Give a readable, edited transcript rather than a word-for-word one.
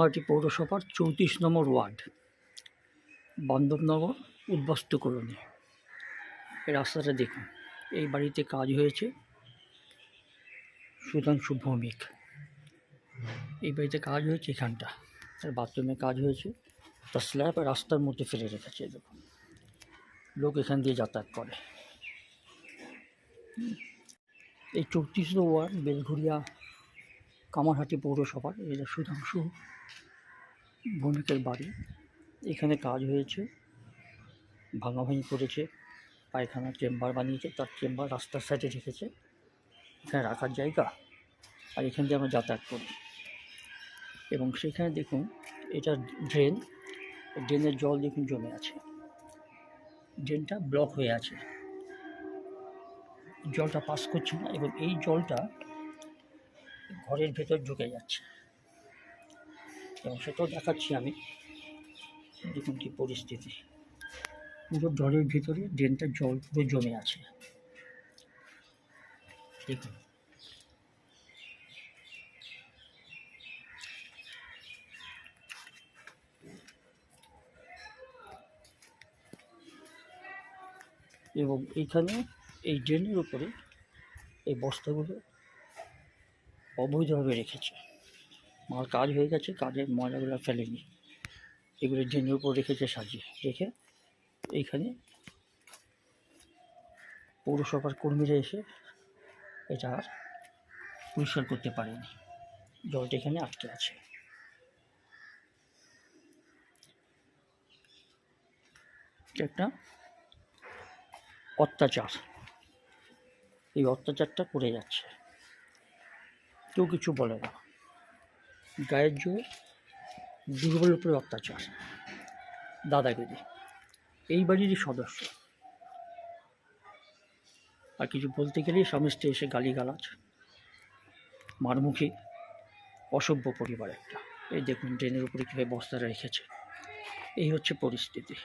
কামারহাটি পৌরসভার 34 নম্বর ওয়ার্ড, বান্ধবনগর উদ্বাস্তু কলোনি। এই রাস্তাটা দেখুন, এই বাড়িতে কাজ হয়েছে সুধাংশু ভৌমিক। এই বাড়িতে কাজ হয়েছে এখানটা, তার বাথরুমে কাজ হয়েছে, তার স্ল্যাব রাস্তার মধ্যে ফেলে রেখেছে। দেখুন, লোক এখান দিয়ে যাতায়াত করে। এই 34 ওয়ার্ড বেলঘুরিয়া কামারহাটি পৌরসভার এটা সুধাংশু ভৌমিকের বাড়ি। এখানে কাজ হয়েছে, ভাঙাভাঙি করেছে, পায়খানার চেম্বার বানিয়েছে, তার চেম্বার রাস্তার সাইডে রেখেছে, এখানে রাখার জায়গা, আর এখান দিয়ে আমরা যাতায়াত করি। এবং সেখানে দেখুন, এটা ড্রেন, ড্রেনের জল দেখুন জমে আছে, ড্রেনটা ব্লক হয়ে আছে, জলটা পাস করছে না, এবং এই জলটা ঘরের ভেতর ঢুকে যাচ্ছে, এবং সেটাও দেখাচ্ছি আমি। দেখুন কি পরিস্থিতি, পুরো জলের ভিতরে ড্রেনটার জল পুরো জমে আছে। দেখুন, এবং এইখানে এই ড্রেনের উপরে এই বস্তাগুলো অবৈধভাবে রেখেছে। মাল কাজ হয়ে গেছে, কাজের ময়লাগুলো ফেলেনি, এগুলো ড্রেনের উপর রেখেছে সাজিয়ে রেখে। এইখানে পৌরসভার কর্মীরা এসে এটা আর পরিষ্কার করতে পারেনি, জলটা এখানে আটকে আছে। এটা একটা অত্যাচার, এই অত্যাচারটা করে যাচ্ছে, কেউ কিছু বলে না। গায়ের জোরে দুর্বলের উপরে অত্যাচার, দাদাগিরি। এই বাড়িরই সদস্য, আর কিছু বলতে গেলেই স্বামী স্ত্রী এসে গালিগালাজ, মারমুখী, অসভ্য পরিবার একটা। এই দেখুন ড্রেনের উপরে কীভাবে বস্তাটা রেখেছে, এই হচ্ছে পরিস্থিতি।